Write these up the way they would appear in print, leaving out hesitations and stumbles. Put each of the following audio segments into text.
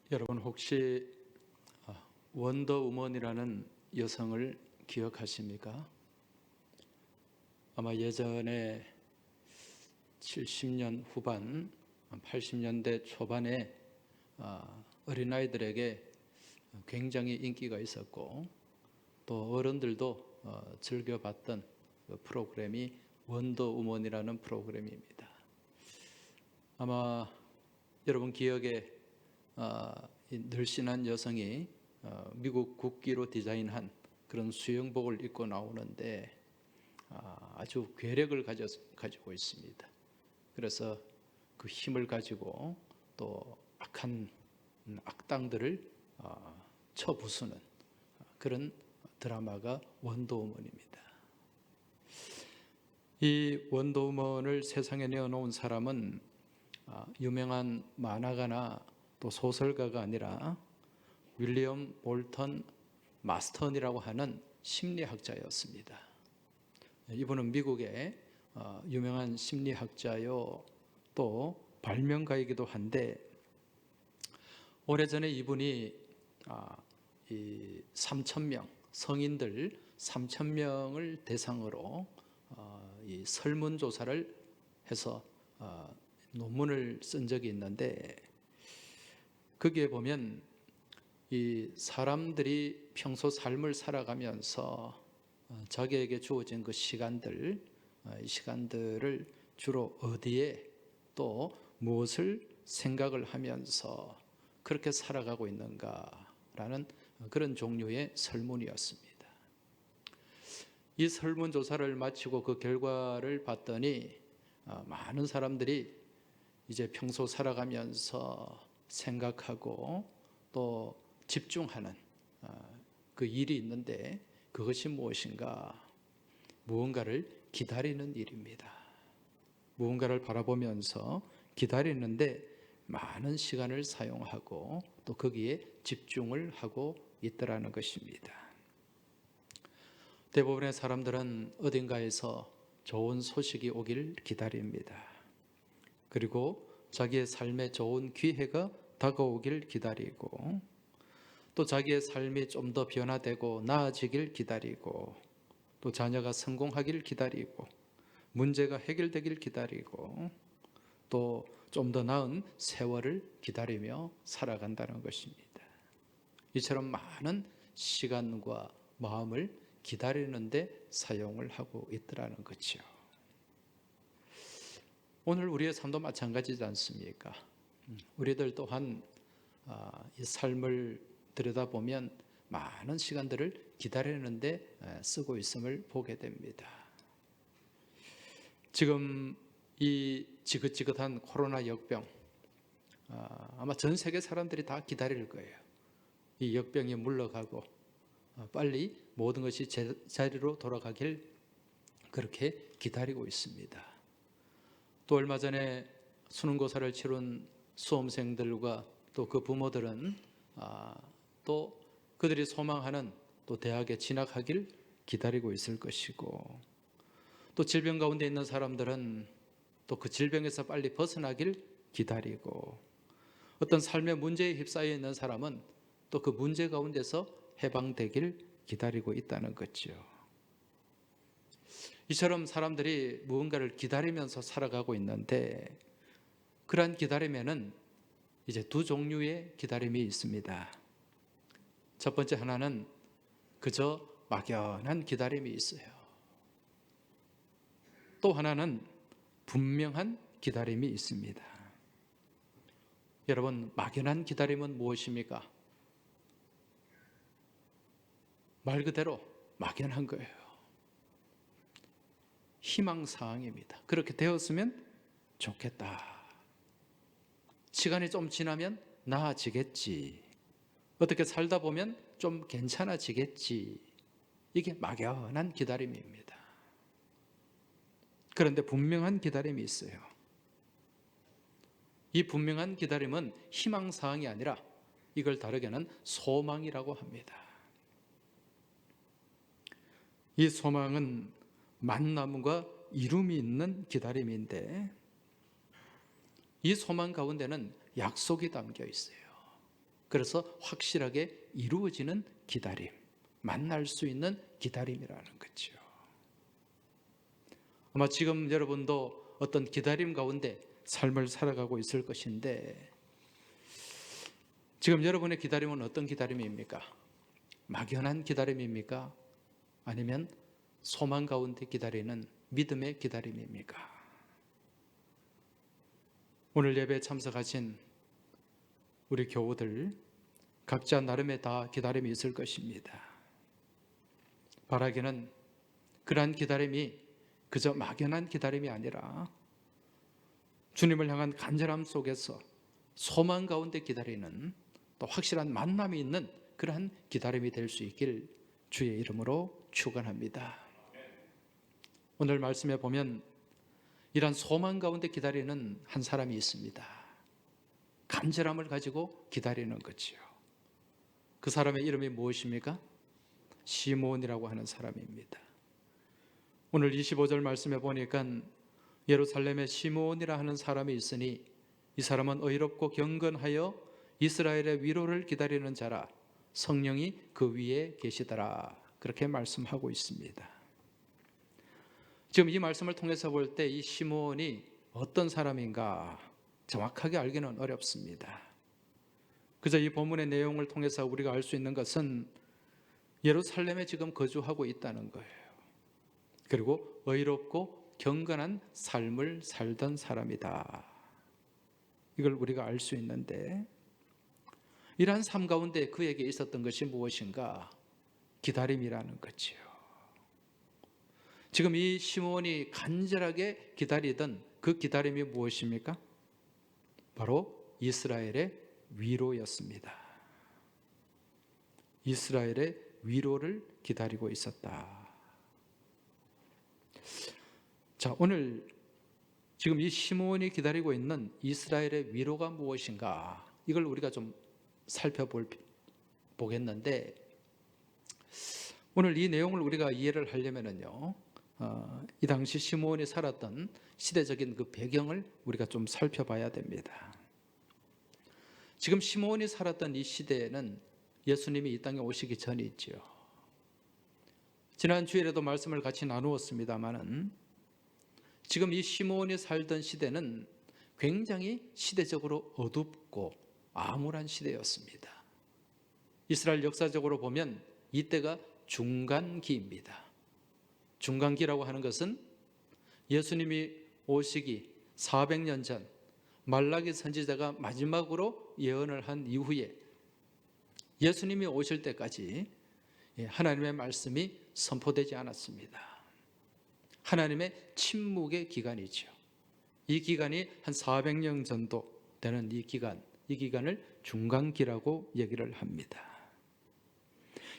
여러분 혹시 원더우먼이라는 여성을 기억하십니까? 아마 예전에 70년 후반, 80년대 초반에 어린아이들에게 굉장히 인기가 있었고 또 어른들도 즐겨봤던 그 프로그램이 원더우먼이라는 프로그램입니다. 아마 여러분 기억에 이 늘씬한 여성이 미국 국기로 디자인한 그런 수영복을 입고 나오는데 아주 괴력을 가지고 있습니다. 그래서 그 힘을 가지고 또 악한 악당들을 쳐부수는 그런 드라마가 원더우먼입니다. 이 원더우먼을 세상에 내어놓은 사람은 유명한 만화가나 또 소설가가 아니라 윌리엄 몰턴 마스턴이라고 하는 심리학자였습니다. 이분은 미국의 유명한 심리학자요 또 발명가이기도 한데 오래전에 이분이 이 3,000명 성인들 3,000명을 대상으로 이 설문조사를 해서 논문을 쓴 적이 있는데 거기에 보면 이 사람들이 평소 삶을 살아가면서 자기에게 주어진 그 시간들, 이 시간들을 주로 어디에 또 무엇을 생각을 하면서 그렇게 살아가고 있는가라는 그런 종류의 설문이었습니다. 이 설문조사를 마치고 그 결과를 봤더니 많은 사람들이 이제 평소 살아가면서 생각하고 또 집중하는 그 일이 있는데 그것이 무엇인가? 무언가를 기다리는 일입니다. 무언가를 바라보면서 기다리는데 많은 시간을 사용하고 또 거기에 집중을 하고 있더라는 것입니다. 대부분의 사람들은 어딘가에서 좋은 소식이 오길 기다립니다. 그리고 자기의 삶에 좋은 기회가 다가오길 기다리고 또 자기의 삶이 좀 더 변화되고 나아지길 기다리고 또 자녀가 성공하길 기다리고 문제가 해결되길 기다리고 또 좀 더 나은 세월을 기다리며 살아간다는 것입니다. 이처럼 많은 시간과 마음을 기다리는 데 사용을 하고 있더라는 거죠. 오늘 우리의 삶도 마찬가지지 않습니까? 우리들 또한 이 삶을 들여다보면 많은 시간들을 기다리는데 쓰고 있음을 보게 됩니다. 지금 이 지긋지긋한 코로나 역병 아마 전 세계 사람들이 다 기다릴 거예요. 이 역병이 물러가고 빨리 모든 것이 제자리로 돌아가길 그렇게 기다리고 있습니다. 또 얼마 전에 수능고사를 치른 수험생들과 또 그 부모들은 또 그들이 소망하는 또 대학에 진학하길 기다리고 있을 것이고 또 질병 가운데 있는 사람들은 또 그 질병에서 빨리 벗어나길 기다리고 어떤 삶의 문제에 휩싸여 있는 사람은 또 그 문제 가운데서 해방되길 기다리고 있다는 거죠. 이처럼 사람들이 무언가를 기다리면서 살아가고 있는데 그러한 기다림에는 이제 두 종류의 기다림이 있습니다. 첫 번째 하나는 그저 막연한 기다림이 있어요. 또 하나는 분명한 기다림이 있습니다. 여러분, 막연한 기다림은 무엇입니까? 말 그대로 막연한 거예요. 희망사항입니다. 그렇게 되었으면 좋겠다. 시간이 좀 지나면 나아지겠지. 어떻게 살다 보면 좀 괜찮아지겠지. 이게 막연한 기다림입니다. 그런데 분명한 기다림이 있어요. 이 분명한 기다림은 희망사항이 아니라 이걸 다르게는 소망이라고 합니다. 이 소망은 만남과 이룸이 있는 기다림인데 이 소망 가운데는 약속이 담겨 있어요. 그래서 확실하게 이루어지는 기다림, 만날 수 있는 기다림이라는 거죠. 아마 지금 여러분도 어떤 기다림 가운데 삶을 살아가고 있을 것인데, 지금 여러분의 기다림은 어떤 기다림입니까? 막연한 기다림입니까? 아니면 소망 가운데 기다리는 믿음의 기다림입니까? 오늘 예배에 참석하신 우리 교우들 각자 나름의 다 기다림이 있을 것입니다. 바라기는 그러한 기다림이 그저 막연한 기다림이 아니라 주님을 향한 간절함 속에서 소망 가운데 기다리는 또 확실한 만남이 있는 그러한 기다림이 될 수 있길 주의 이름으로 축원합니다. 오늘 말씀에 보면 이런 소망 가운데 기다리는 한 사람이 있습니다. 간절함을 가지고 기다리는 거지요. 그 사람의 이름이 무엇입니까? 시므온이라고 하는 사람입니다. 오늘 25절 말씀에 보니까 예루살렘에 시므온이라 하는 사람이 있으니 이 사람은 의롭고 경건하여 이스라엘의 위로를 기다리는 자라, 성령이 그 위에 계시더라, 그렇게 말씀하고 있습니다. 지금 이 말씀을 통해서 볼 때 이 시므온이 어떤 사람인가 정확하게 알기는 어렵습니다. 그저 이 본문의 내용을 통해서 우리가 알 수 있는 것은 예루살렘에 지금 거주하고 있다는 거예요. 그리고 의롭고 경건한 삶을 살던 사람이다, 이걸 우리가 알 수 있는데, 이러한 삶 가운데 그에게 있었던 것이 무엇인가? 기다림이라는 거지요. 지금 이 시므온이 간절하게 기다리던 그 기다림이 무엇입니까? 바로 이스라엘의 위로였습니다. 이스라엘의 위로를 기다리고 있었다. 자, 오늘 지금 이 시므온이 기다리고 있는 이스라엘의 위로가 무엇인가? 이걸 우리가 좀 살펴보겠는데, 오늘 이 내용을 우리가 이해를 하려면요, 이 당시 시므온이 살았던 시대적인 그 배경을 우리가 좀 살펴봐야 됩니다. 지금 시므온이 살았던 이 시대에는 예수님이 이 땅에 오시기 전이지요. 지난 주일에도 말씀을 같이 나누었습니다마는 지금 이 시므온이 살던 시대는 굉장히 시대적으로 어둡고 암울한 시대였습니다. 이스라엘 역사적으로 보면 이때가 중간기입니다. 중간기라고 하는 것은 예수님이 오시기 400년 전 말라기 선지자가 마지막으로 예언을 한 이후에 예수님이 오실 때까지 하나님의 말씀이 선포되지 않았습니다. 하나님의 침묵의 기간이죠. 이 기간이 한 400년 정도 되는 이 기간을 중간기라고 얘기를 합니다.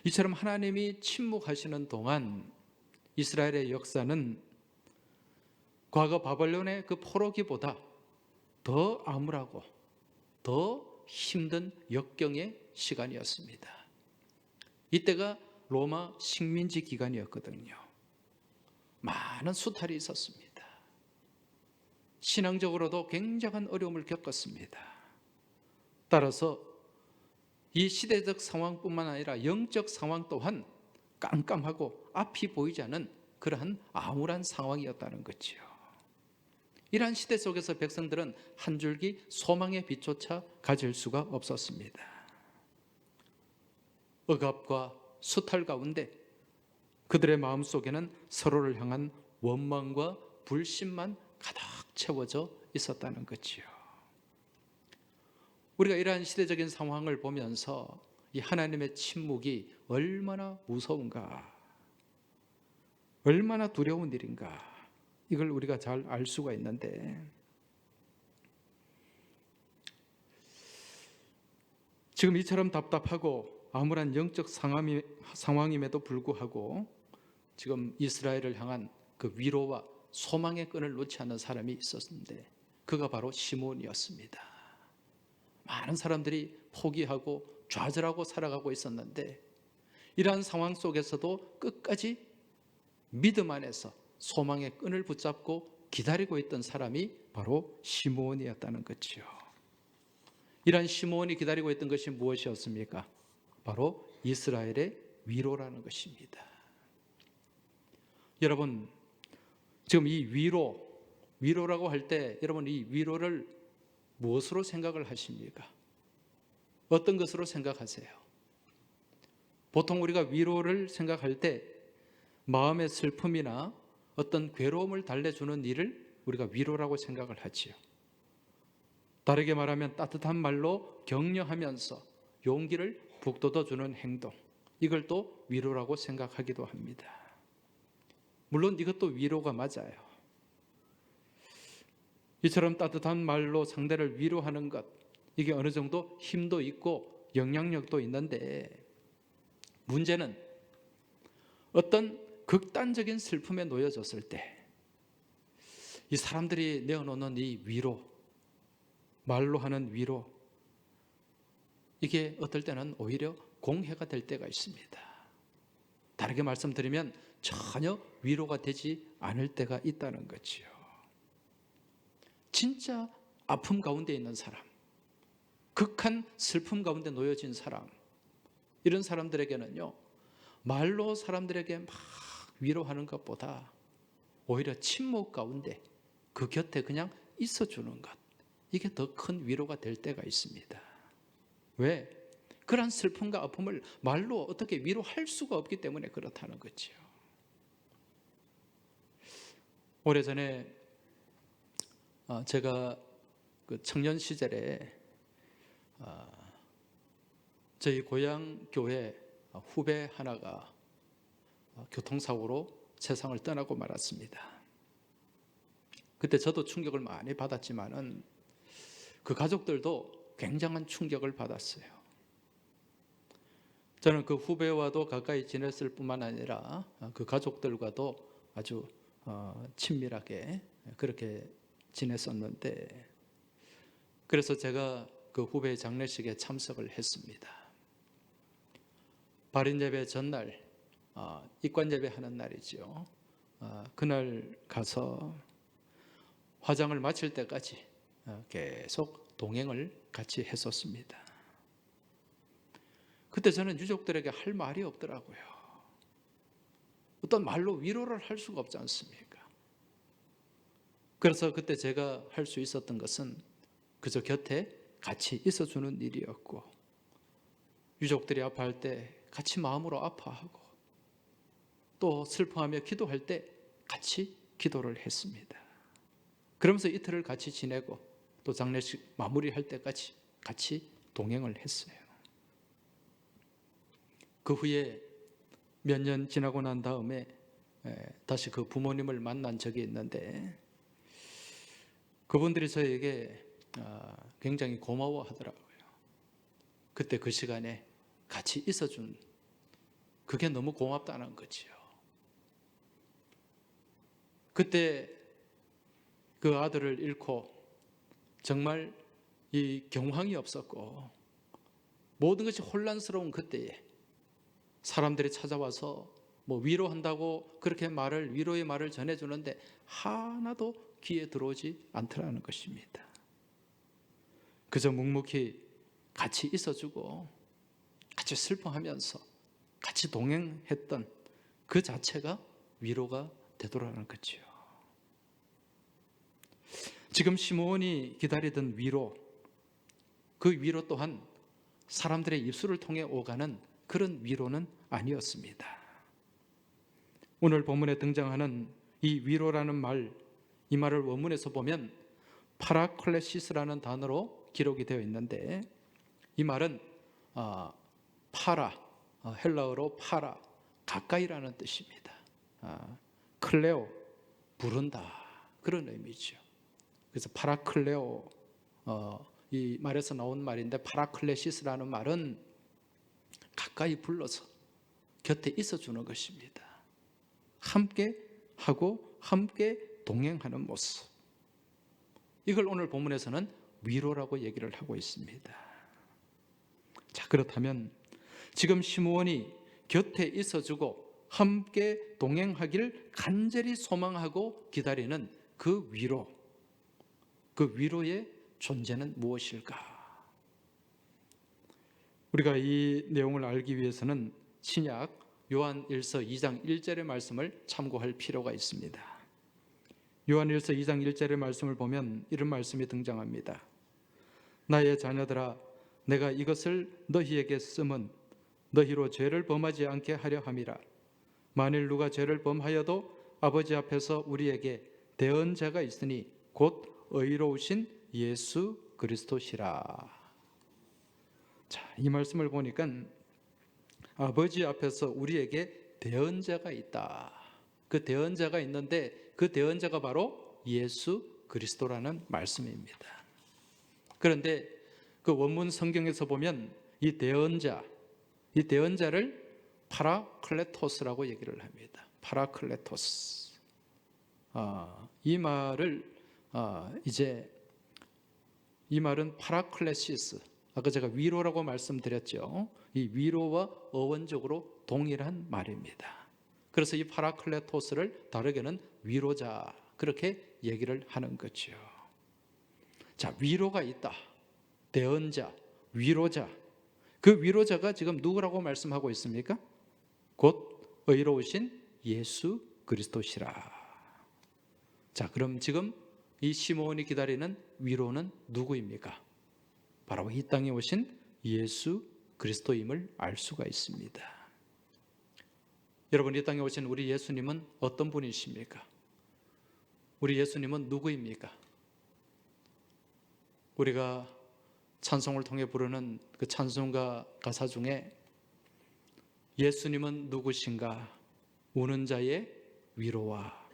이처럼 하나님이 침묵하시는 동안 이스라엘의 역사는 과거 바벨론의 그 포로기보다 더 암울하고 더 힘든 역경의 시간이었습니다. 이때가 로마 식민지 기간이었거든요. 많은 수탈이 있었습니다. 신앙적으로도 굉장한 어려움을 겪었습니다. 따라서 이 시대적 상황뿐만 아니라 영적 상황 또한 깜깜하고 앞이 보이지 않는 그러한 암울한 상황이었다는 거지요. 이러한 시대 속에서 백성들은 한 줄기 소망의 빛조차 가질 수가 없었습니다. 억압과 수탈 가운데 그들의 마음속에는 서로를 향한 원망과 불신만 가득 채워져 있었다는 거지요. 우리가 이러한 시대적인 상황을 보면서 이 하나님의 침묵이 얼마나 무서운가, 얼마나 두려운 일인가, 이걸 우리가 잘 알 수가 있는데, 지금 이처럼 답답하고 암울한 영적 상황임에도 불구하고 지금 이스라엘을 향한 그 위로와 소망의 끈을 놓지 않는 사람이 있었는데, 그가 바로 시므온이었습니다. 많은 사람들이 포기하고 좌절하고 살아가고 있었는데, 이러한 상황 속에서도 끝까지 믿음 안에서 소망의 끈을 붙잡고 기다리고 있던 사람이 바로 시므온이었다는 거지요. 이러한 시므온이 기다리고 있던 것이 무엇이었습니까? 바로 이스라엘의 위로라는 것입니다. 여러분, 지금 이 위로라고 할 때 여러분 이 위로를 무엇으로 생각을 하십니까? 어떤 것으로 생각하세요? 보통 우리가 위로를 생각할 때 마음의 슬픔이나 어떤 괴로움을 달래주는 일을 우리가 위로라고 생각을 하지요. 다르게 말하면 따뜻한 말로 격려하면서 용기를 북돋워주는 행동, 이걸 또 위로라고 생각하기도 합니다. 물론 이것도 위로가 맞아요. 이처럼 따뜻한 말로 상대를 위로하는 것, 이게 어느 정도 힘도 있고 영향력도 있는데, 문제는 어떤 극단적인 슬픔에 놓여졌을 때 이 사람들이 내어놓는 이 위로, 말로 하는 위로, 이게 어떨 때는 오히려 공해가 될 때가 있습니다. 다르게 말씀드리면 전혀 위로가 되지 않을 때가 있다는 거지요. 진짜 아픔 가운데 있는 사람, 극한 슬픔 가운데 놓여진 사람, 이런 사람들에게는요, 말로 사람들에게 막 위로하는 것보다 오히려 침묵 가운데 그 곁에 그냥 있어주는 것, 이게 더 큰 위로가 될 때가 있습니다. 왜? 그러한 슬픔과 아픔을 말로 어떻게 위로할 수가 없기 때문에 그렇다는 거지요. 오래전에 제가 그 청년 시절에 저희 고향 교회 후배 하나가 교통사고로 세상을 떠나고 말았습니다. 그때 저도 충격을 많이 받았지만은 그 가족들도 굉장한 충격을 받았어요. 저는 그 후배와도 가까이 지냈을 뿐만 아니라 그 가족들과도 아주 친밀하게 그렇게 지냈었는데, 그래서 제가 그 후배의 장례식에 참석을 했습니다. 발인예배 전날, 입관예배 하는 날이죠. 그날 가서 화장을 마칠 때까지 계속 동행을 같이 했었습니다. 그때 저는 유족들에게 할 말이 없더라고요. 어떤 말로 위로를 할 수가 없지 않습니까? 그래서 그때 제가 할 수 있었던 것은 그저 곁에 같이 있어주는 일이었고, 유족들이 아파할 때 같이 마음으로 아파하고, 또 슬퍼하며 기도할 때 같이 기도를 했습니다. 그러면서 이틀을 같이 지내고 또 장례식 마무리할 때까지 같이 동행을 했어요. 그 후에 몇 년 지나고 난 다음에 다시 그 부모님을 만난 적이 있는데, 그분들이 저에게 굉장히 고마워하더라고요. 그때 그 시간에 같이 있어준 그게 너무 고맙다는 거지요. 그때 그 아들을 잃고 정말 이 경황이 없었고 모든 것이 혼란스러운 그때에 사람들이 찾아와서 뭐 위로한다고 그렇게 위로의 말을 전해주는데 하나도 귀에 들어오지 않더라는 것입니다. 그저 묵묵히 같이 있어주고 같이 슬퍼하면서 같이 동행했던 그 자체가 위로가 되더라는 거지요. 지금 시므온이 기다리던 위로, 그 위로 또한 사람들의 입술을 통해 오가는 그런 위로는 아니었습니다. 오늘 본문에 등장하는 이 위로라는 말, 이 말을 원문에서 보면 파라클레시스라는 단어로 기록이 되어 있는데, 이 말은 파라, 헬라어로 파라, 가까이라는 뜻입니다. 클레오, 부른다, 그런 의미죠. 그래서 파라클레오, 이 말에서 나온 말인데, 파라클레시스라는 말은 가까이 불러서 곁에 있어주는 것입니다. 함께 하고 함께 동행하는 모습, 이걸 오늘 본문에서는 위로라고 얘기를 하고 있습니다. 자, 그렇다면 지금 시므온이 곁에 있어주고 함께 동행하기를 간절히 소망하고 기다리는 그 위로, 그 위로의 존재는 무엇일까? 우리가 이 내용을 알기 위해서는 신약 요한일서 2장 1절의 말씀을 참고할 필요가 있습니다. 요한일서 2장 1절의 말씀을 보면 이런 말씀이 등장합니다. 나의 자녀들아, 내가 이것을 너희에게 쓰면 너희로 죄를 범하지 않게 하려 함이라. 만일 누가 죄를 범하여도 아버지 앞에서 우리에게 대언자가 있으니 곧 의로우신 예수 그리스도시라. 자, 이 말씀을 보니까 아버지 앞에서 우리에게 대언자가 있다. 그 대언자가 있는데 그 대언자가 바로 예수 그리스도라는 말씀입니다. 그런데 그 원문 성경에서 보면 이 대언자를 파라클레토스라고 얘기를 합니다. 파라클레토스. 이 말은 파라클레시스. 아까 제가 위로라고 말씀드렸죠. 이 위로와 어원적으로 동일한 말입니다. 그래서 이 파라클레토스를 다르게는 위로자, 그렇게 얘기를 하는 거죠. 자, 위로가 있다. 대언자, 위로자. 그 위로자가 지금 누구라고 말씀하고 있습니까? 곧 의로우신 예수 그리스도시라. 자, 그럼 지금 이 시므온이 기다리는 위로는 누구입니까? 바로 이 땅에 오신 예수 그리스도임을 알 수가 있습니다. 여러분, 이 땅에 오신 우리 예수님은 어떤 분이십니까? 우리 예수님은 누구입니까? 우리가 찬송을 통해 부르는 그 찬송가 가사 중에 예수님은 누구신가? 우는 자의 위로와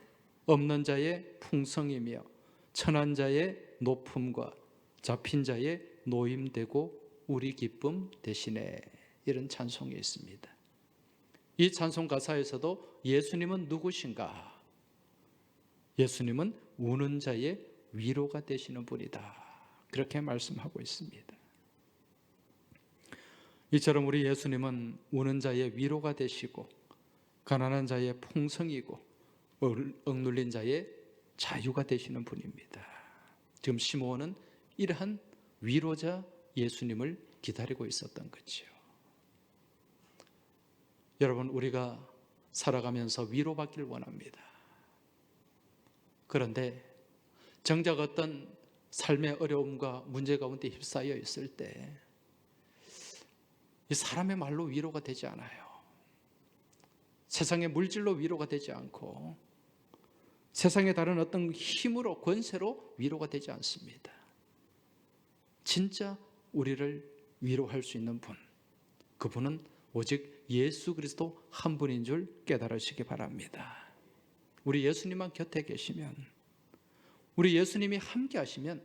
없는 자의 풍성이며 천한 자의 높음과 잡힌 자의 노임되고 우리 기쁨 대신에, 이런 찬송이 있습니다. 이 찬송 가사에서도 예수님은 누구신가? 예수님은 우는 자의 위로가 되시는 분이다, 그렇게 말씀하고 있습니다. 이처럼 우리 예수님은 우는 자의 위로가 되시고 가난한 자의 풍성이고 억눌린 자의 자유가 되시는 분입니다. 지금 시므온은 이러한 위로자 예수님을 기다리고 있었던 거죠. 여러분, 우리가 살아가면서 위로받기를 원합니다. 그런데 정작 어떤 삶의 어려움과 문제 가운데 휩싸여 있을 때 이 사람의 말로 위로가 되지 않아요. 세상의 물질로 위로가 되지 않고 세상의 다른 어떤 힘으로, 권세로 위로가 되지 않습니다. 진짜 우리를 위로할 수 있는 분, 그분은 오직 예수 그리스도 한 분인 줄 깨달으시기 바랍니다. 우리 예수님만 곁에 계시면, 우리 예수님이 함께 하시면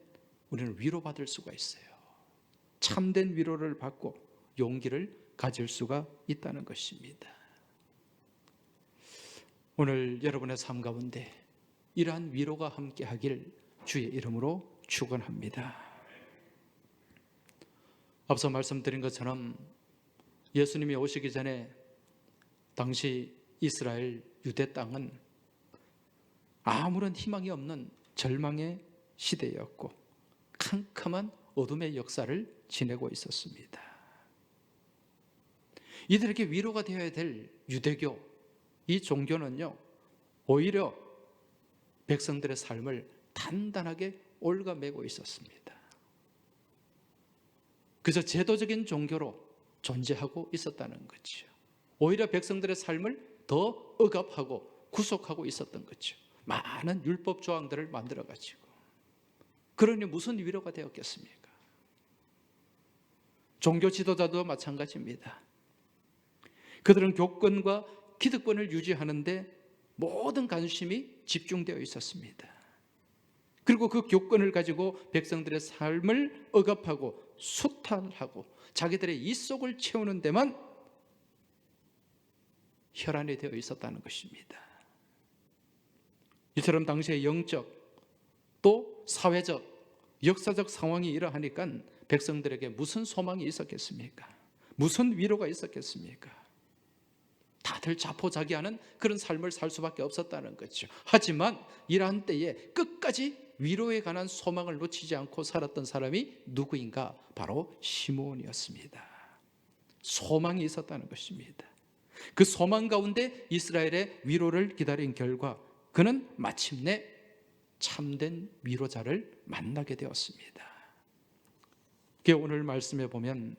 우리는 위로받을 수가 있어요. 참된 위로를 받고 용기를 가질 수가 있다는 것입니다. 오늘 여러분의 삶 가운데 이러한 위로가 함께 하길 주의 이름으로 축원합니다. 앞서 말씀드린 것처럼 예수님이 오시기 전에 당시 이스라엘 유대 땅은 아무런 희망이 없는 절망의 시대였고 캄캄한 어둠의 역사를 지내고 있었습니다. 이들에게 위로가 되어야 될 유대교, 이 종교는요, 오히려 백성들의 삶을 단단하게 옭아매고 있었습니다. 그래서 제도적인 종교로 존재하고 있었다는 거죠. 오히려 백성들의 삶을 더 억압하고 구속하고 있었던 거죠. 많은 율법 조항들을 만들어가지고. 그러니 무슨 위로가 되었겠습니까? 종교 지도자도 마찬가지입니다. 그들은 교권과 기득권을 유지하는데 모든 관심이 집중되어 있었습니다. 그리고 그 교권을 가지고 백성들의 삶을 억압하고 수탈하고 자기들의 입속을 채우는 데만 혈안이 되어 있었다는 것입니다. 이처럼 당시의 영적 또 사회적 역사적 상황이 이러하니까 백성들에게 무슨 소망이 있었겠습니까? 무슨 위로가 있었겠습니까? 다들 자포자기하는 그런 삶을 살 수밖에 없었다는 거죠. 하지만 이러한 때에 끝까지 위로에 관한 소망을 놓치지 않고 살았던 사람이 누구인가? 바로 시므온이었습니다. 소망이 있었다는 것입니다. 그 소망 가운데 이스라엘의 위로를 기다린 결과 그는 마침내 참된 위로자를 만나게 되었습니다. 오늘 말씀에 보면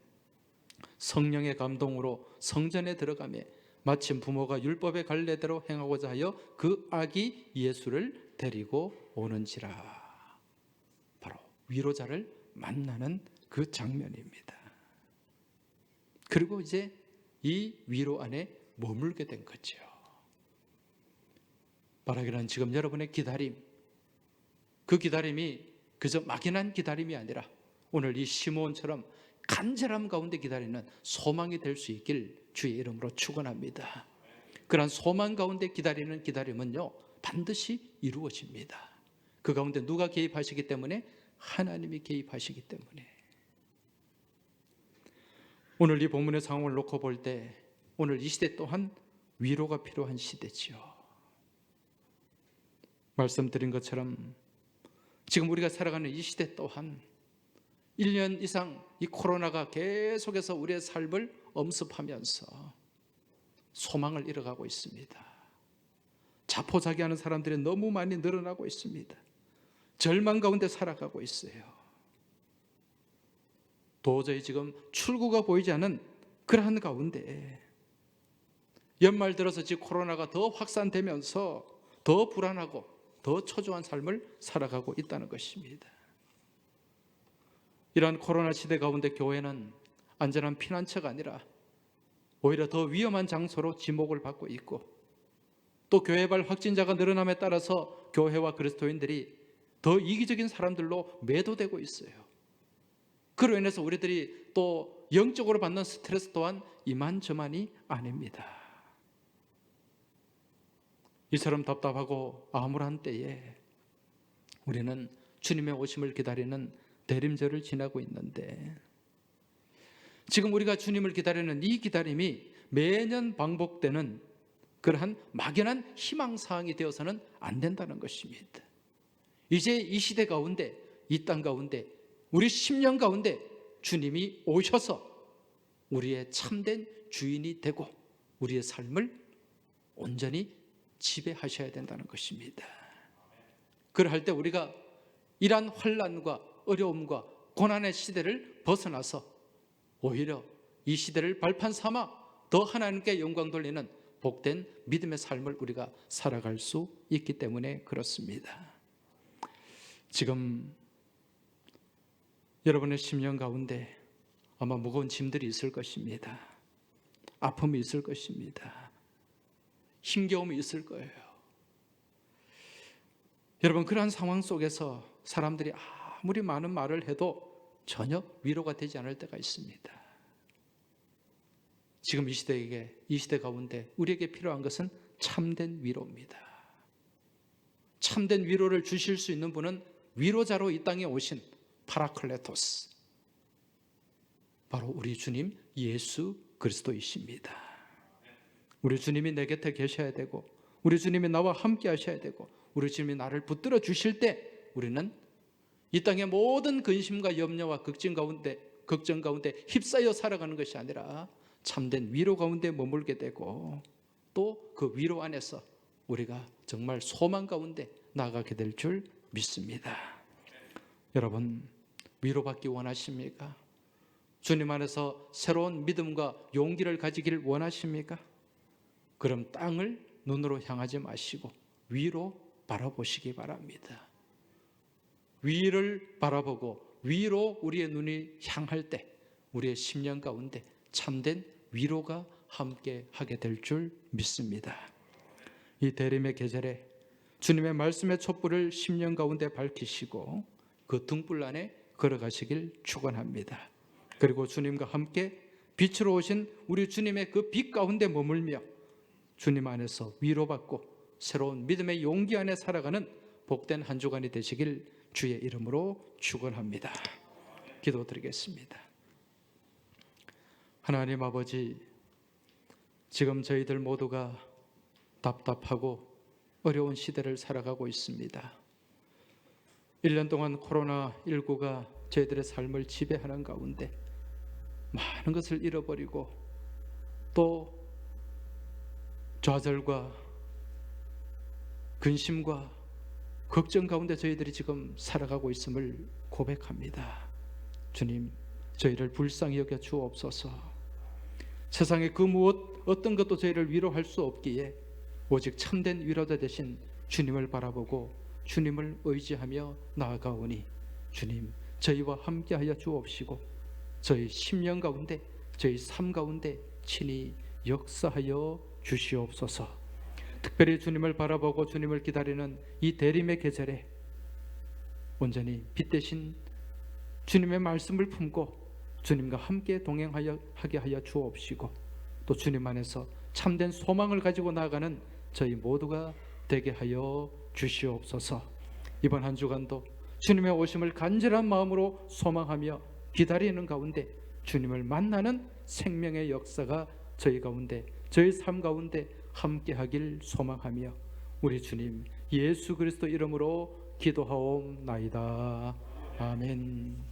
성령의 감동으로 성전에 들어가며 마침 부모가 율법의 관례대로 행하고자 하여 그 아기 예수를 데리고 오는지라. 바로 위로자를 만나는 그 장면입니다. 그리고 이제 이 위로 안에 머물게 된 거죠. 말하기는 지금 여러분의 기다림, 그 기다림이 그저 막연한 기다림이 아니라 오늘 이 시므온처럼 간절함 가운데 기다리는 소망이 될 수 있길 주의 이름으로 축원합니다. 그러한 소망 가운데 기다리는 기다림은요, 반드시 이루어집니다. 그 가운데 누가 개입하시기 때문에? 하나님이 개입하시기 때문에. 오늘 이 본문의 상황을 놓고 볼 때 오늘 이 시대 또한 위로가 필요한 시대지요. 말씀드린 것처럼 지금 우리가 살아가는 이 시대 또한 1년 이상 이 코로나가 계속해서 우리의 삶을 엄습하면서 소망을 잃어가고 있습니다. 자포자기하는 사람들이 너무 많이 늘어나고 있습니다. 절망 가운데 살아가고 있어요. 도저히 지금 출구가 보이지 않은 그러한 가운데 연말 들어서 지금 코로나가 더 확산되면서 더 불안하고 더 초조한 삶을 살아가고 있다는 것입니다. 이러한 코로나 시대 가운데 교회는 안전한 피난처가 아니라 오히려 더 위험한 장소로 지목을 받고 있고, 또 교회발 확진자가 늘어남에 따라서 교회와 그리스도인들이 더 이기적인 사람들로 매도되고 있어요. 그로 인해서 우리들이 또 영적으로 받는 스트레스 또한 이만저만이 아닙니다. 이처럼 답답하고 암울한 때에 우리는 주님의 오심을 기다리는 대림절을 지나고 있는데, 지금 우리가 주님을 기다리는 이 기다림이 매년 반복되는 그러한 막연한 희망사항이 되어서는 안 된다는 것입니다. 이제 이 시대 가운데, 이 땅 가운데, 우리 10년 가운데 주님이 오셔서 우리의 참된 주인이 되고 우리의 삶을 온전히 지배하셔야 된다는 것입니다. 그럴 때 우리가 이러한 환난과 어려움과 고난의 시대를 벗어나서 오히려 이 시대를 발판 삼아 더 하나님께 영광 돌리는 복된 믿음의 삶을 우리가 살아갈 수 있기 때문에 그렇습니다. 지금 여러분의 심령 가운데 아마 무거운 짐들이 있을 것입니다. 아픔이 있을 것입니다. 힘겨움이 있을 거예요. 여러분, 그러한 상황 속에서 사람들이 아무리 많은 말을 해도 전혀 위로가 되지 않을 때가 있습니다. 지금 이 시대 가운데 우리에게 필요한 것은 참된 위로입니다. 참된 위로를 주실 수 있는 분은 위로자로 이 땅에 오신 파라클레토스, 바로 우리 주님 예수 그리스도이십니다. 우리 주님이 내 곁에 계셔야 되고, 우리 주님이 나와 함께 하셔야 되고, 우리 주님이 나를 붙들어 주실 때 우리는 이 땅의 모든 근심과 염려와 걱정 가운데 휩싸여 살아가는 것이 아니라 참된 위로 가운데 머물게 되고, 또 그 위로 안에서 우리가 정말 소망 가운데 나아가게 될 줄 믿습니다. 여러분, 위로받기 원하십니까? 주님 안에서 새로운 믿음과 용기를 가지기를 원하십니까? 그럼 땅을 눈으로 향하지 마시고 위로 바라보시기 바랍니다. 위를 바라보고 위로 우리의 눈이 향할 때 우리의 심령 가운데 참된 위로가 함께 하게 될 줄 믿습니다. 이 대림의 계절에 주님의 말씀의 촛불을 심령 가운데 밝히시고 그 등불 안에 걸어가시길 축원합니다. 그리고 주님과 함께 빛으로 오신 우리 주님의 그 빛 가운데 머물며 주님 안에서 위로받고 새로운 믿음의 용기 안에 살아가는 복된 한 주간이 되시길 주의 이름으로 축원합니다. 기도드리겠습니다. 하나님 아버지, 지금 저희들 모두가 답답하고 어려운 시대를 살아가고 있습니다. 1년 동안 코로나19가 저희들의 삶을 지배하는 가운데 많은 것을 잃어버리고 또 좌절과 근심과 걱정 가운데 저희들이 지금 살아가고 있음을 고백합니다. 주님, 저희를 불쌍히 여겨 주옵소서. 세상의 그 무엇 어떤 것도 저희를 위로할 수 없기에 오직 참된 위로자 되신 주님을 바라보고 주님을 의지하며 나아가오니 주님, 저희와 함께하여 주옵시고 저희 심령 가운데, 저희 삶 가운데 친히 역사하여 주시옵소서. 특별히 주님을 바라보고 주님을 기다리는 이 대림의 계절에 온전히 빛 대신 주님의 말씀을 품고 주님과 함께 동행하게 하여 주옵시고 또 주님 안에서 참된 소망을 가지고 나아가는 저희 모두가 되게 하여 주시옵소서. 이번 한 주간도 주님의 오심을 간절한 마음으로 소망하며 기다리는 가운데 주님을 만나는 생명의 역사가 저희 가운데, 저희 삶 가운데 함께하길 소망하며 우리 주님 예수 그리스도 이름으로 기도하옵나이다. 아멘.